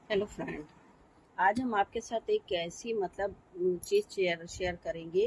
Hello friend. आज हम आपके साथ एक ऐसी चीज़ शेयर करेंगे,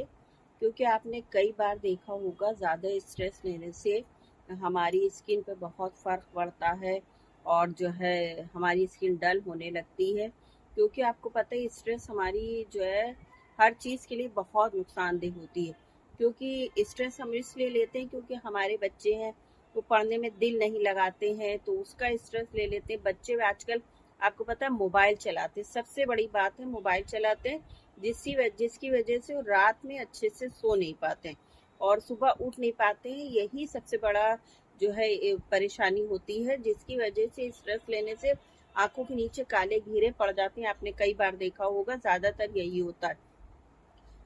क्योंकि आपने कई बार देखा होगा ज़्यादा स्ट्रेस लेने से हमारी स्किन पे बहुत फ़र्क पड़ता है और जो है हमारी स्किन डल होने लगती है। क्योंकि आपको पता है स्ट्रेस हमारी जो है हर चीज़ के लिए बहुत नुकसानदेह होती है। क्योंकि स्ट्रेस हम इसलिए लेते हैं क्योंकि हमारे बच्चे हैं, वो पढ़ने में दिल नहीं लगाते हैं तो उसका स्ट्रेस ले लेते हैं। बच्चे आजकल आपको पता है मोबाइल चलाते, सबसे बड़ी बात है मोबाइल चलाते हैं, जिसकी वजह से वो रात में अच्छे से सो नहीं पाते हैं और सुबह उठ नहीं पाते हैं। यही सबसे बड़ा जो है परेशानी होती है, जिसकी वजह से स्ट्रेस लेने से आंखों के नीचे काले घेरे पड़ जाते हैं। आपने कई बार देखा होगा, ज्यादातर यही होता है।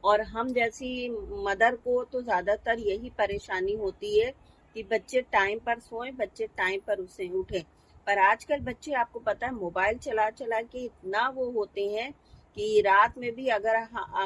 और हम जैसी मदर को तो ज्यादातर यही परेशानी होती है कि बच्चे टाइम पर सोएं, बच्चे टाइम पर उसे उठें। पर आजकल बच्चे आपको पता है मोबाइल चला चला के इतना वो होते हैं कि रात में भी अगर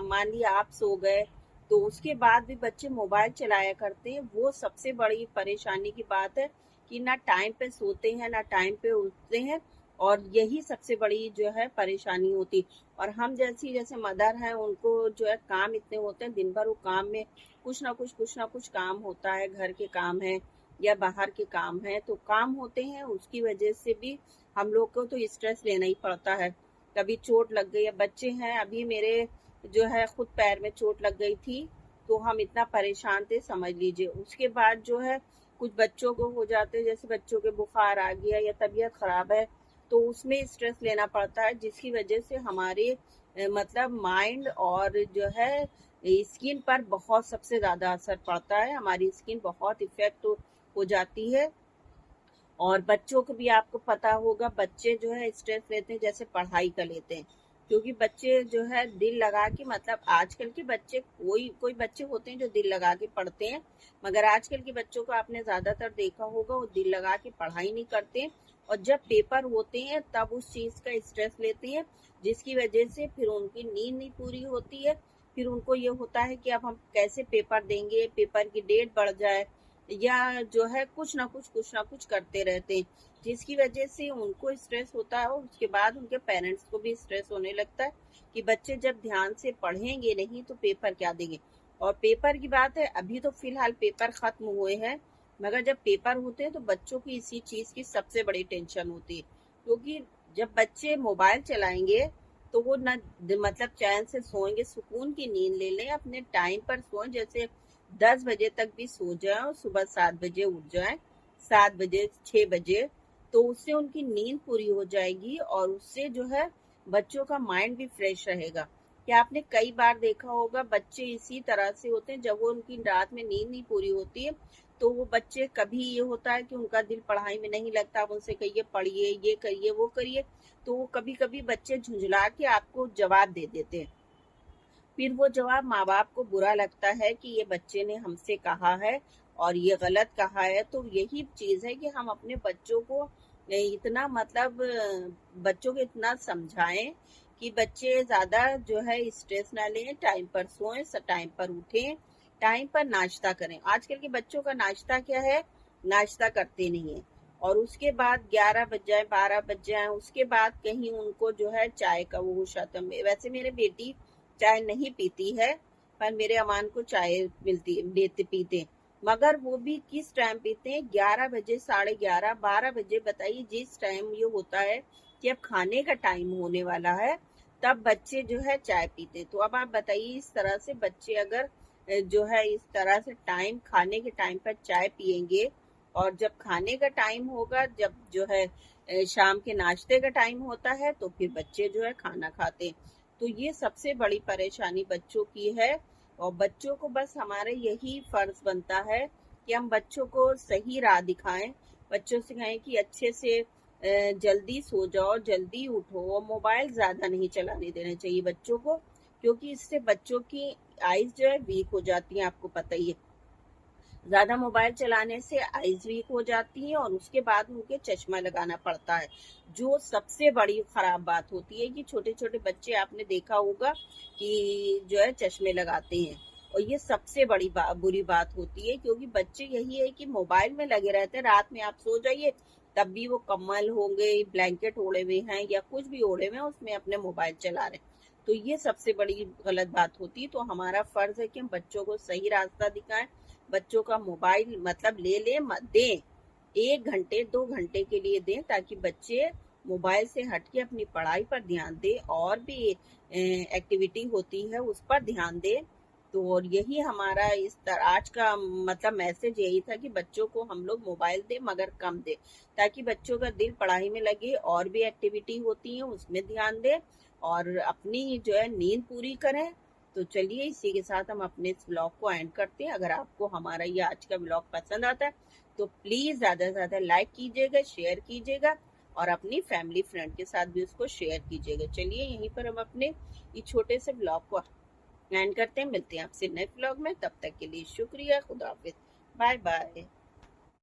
मान लिया आप सो गए तो उसके बाद भी बच्चे मोबाइल चलाया करते हैं। वो सबसे बड़ी परेशानी की बात है कि ना टाइम पे सोते हैं ना टाइम पे उठते हैं, और यही सबसे बड़ी जो है परेशानी होती। और हम जैसे मदर हैं, उनको जो है काम इतने होते हैं, दिन भर वो काम में कुछ ना कुछ काम होता है, घर के काम है या बाहर के काम है, तो काम होते हैं उसकी वजह से भी हम लोग को तो स्ट्रेस लेना ही पड़ता है। कभी चोट लग गई है, बच्चे हैं, अभी मेरे जो है खुद पैर में चोट लग गई थी तो हम इतना परेशान थे समझ लीजिए। उसके बाद जो है कुछ बच्चों को हो जाते हैं, जैसे बच्चों के बुखार आ गया या तबीयत खराब है तो उसमें स्ट्रेस लेना पड़ता है, जिसकी वजह से हमारे माइंड और जो है स्किन पर बहुत सबसे ज्यादा असर पड़ता है। हमारी स्किन बहुत इफेक्ट हो जाती है। और बच्चों को भी आपको पता होगा, बच्चे जो है स्ट्रेस लेते हैं जैसे पढ़ाई का लेते हैं, क्योंकि बच्चे जो है दिल लगा के आजकल के बच्चे, कोई कोई बच्चे होते हैं जो दिल लगा के पढ़ते हैं, मगर आजकल के बच्चों को आपने ज्यादातर देखा होगा वो दिल लगा के पढ़ाई नहीं करते हैं। और जब पेपर होते हैं तब उस चीज का स्ट्रेस लेते हैं, जिसकी वजह से फिर उनकी नींद नहीं पूरी होती है। फिर उनको ये होता है कि अब हम कैसे पेपर देंगे, पेपर की डेट बढ़ जाए, या जो है कुछ ना कुछ करते रहते हैं, जिसकी वजह से उनको स्ट्रेस होता है। और उसके बाद उनके पेरेंट्स को भी स्ट्रेस होने लगता है कि बच्चे जब ध्यान से पढ़ेंगे नहीं तो पेपर क्या देंगे। और पेपर की बात है, अभी तो फिलहाल पेपर खत्म हुए हैं, मगर जब पेपर होते हैं तो बच्चों की इसी चीज की सबसे बड़ी टेंशन होती है। क्योंकि जब बच्चे मोबाइल चलाएंगे तो वो न चैन से सोएंगे, सुकून की नींद ले लें, अपने टाइम पर सोएं, जैसे 10 बजे तक भी सो जाए और सुबह 7 बजे उठ जाए, 7 बजे 6 बजे, तो उससे उनकी नींद पूरी हो जाएगी और उससे जो है बच्चों का माइंड भी फ्रेश रहेगा। क्या आपने कई बार देखा होगा, बच्चे इसी तरह से होते हैं, जब वो उनकी रात में नींद नहीं पूरी होती है तो वो बच्चे, कभी ये होता है कि उनका दिल पढ़ाई में नहीं लगता, आप उनसे कहिए पढ़िए, ये करिए वो करिए, तो वो कभी कभी बच्चे झुंझला के आपको जवाब दे देते हैं। फिर वो जवाब माँ बाप को बुरा लगता है कि ये बच्चे ने हमसे कहा है और ये गलत कहा है। तो यही चीज है कि हम अपने बच्चों को इतना बच्चों को इतना समझाएं कि बच्चे ज्यादा जो है स्ट्रेस ना लें, टाइम पर सोएं, टाइम पर उठें, टाइम पर नाश्ता करें। आजकल के बच्चों का नाश्ता क्या है, नाश्ता करते नहीं है, और उसके बाद 11 बज जाए 12 बज जाए, उसके बाद कहीं उनको जो है चाय का वो होता है। वैसे मेरे बेटी चाय नहीं पीती है, पर मेरे अमान को चाय मिलती देते पीते, मगर वो भी किस टाइम पीते हैं, 11 बजे, 11:30, 12 बजे। बताइए, जिस टाइम ये होता है कि अब खाने का टाइम होने वाला है, तब बच्चे जो है चाय पीते। तो अब आप बताइए, इस तरह से बच्चे अगर जो है इस तरह से खाने के टाइम पर चाय पियेंगे, और जब खाने का टाइम होगा, जब जो है शाम के नाश्ते का टाइम होता है, तो फिर बच्चे जो है खाना खाते हैं। तो ये सबसे बड़ी परेशानी बच्चों की है। और बच्चों को बस हमारे यही फर्ज बनता है कि हम बच्चों को सही राह दिखाएं, बच्चों से कहें कि अच्छे से जल्दी सो जाओ, जल्दी उठो, और मोबाइल ज्यादा नहीं चलाने देना चाहिए बच्चों को, क्योंकि इससे बच्चों की आईज जो है वीक हो जाती है, आपको पता ही है। ज्यादा मोबाइल चलाने से आईज वीक हो जाती है और उसके बाद उनके चश्मा लगाना पड़ता है, जो सबसे बड़ी खराब बात होती है कि छोटे छोटे बच्चे, आपने देखा होगा कि जो है चश्मे लगाते हैं। और ये सबसे बड़ी बुरी बात होती है, क्योंकि बच्चे यही है कि मोबाइल में लगे रहते हैं, रात में आप सो जाइए तब भी वो कम्बल होंगे, ब्लैंकेट ओढ़े हुए हैं या कुछ भी ओढ़े हुए हैं, उसमें अपने मोबाइल चला रहे हैं। तो ये सबसे बड़ी गलत बात होती है। तो हमारा फर्ज है कि हम बच्चों को सही रास्ता दिखाएं। बच्चों का मोबाइल मतलब ले ले मत दें, 1 घंटे 2 घंटे के लिए दें, ताकि बच्चे मोबाइल से हटके अपनी पढ़ाई पर ध्यान दें, और भी एक्टिविटी होती है उस पर ध्यान दें। तो और यही हमारा इस तरह आज का मतलब मैसेज यही था कि बच्चों को हम लोग मोबाइल दें मगर कम दें, ताकि बच्चों का दिल पढ़ाई में लगे, और भी एक्टिविटी होती है उसमें ध्यान दें, और अपनी जो है नींद पूरी करें। तो चलिए इसी के साथ हम अपने इस ब्लॉग को एंड करते हैं। अगर आपको हमारा ये आज का ब्लॉग पसंद आता है तो प्लीज ज्यादा से ज्यादा लाइक कीजिएगा, शेयर कीजिएगा, और अपनी फैमिली फ्रेंड के साथ भी उसको शेयर कीजिएगा। चलिए यहीं पर हम अपने इस छोटे से ब्लॉग को एंड करते हैं। मिलते हैं आपसे नेक्स्ट ब्लॉग में, तब तक के लिए शुक्रिया, खुदा हाफिज, बाय बाय।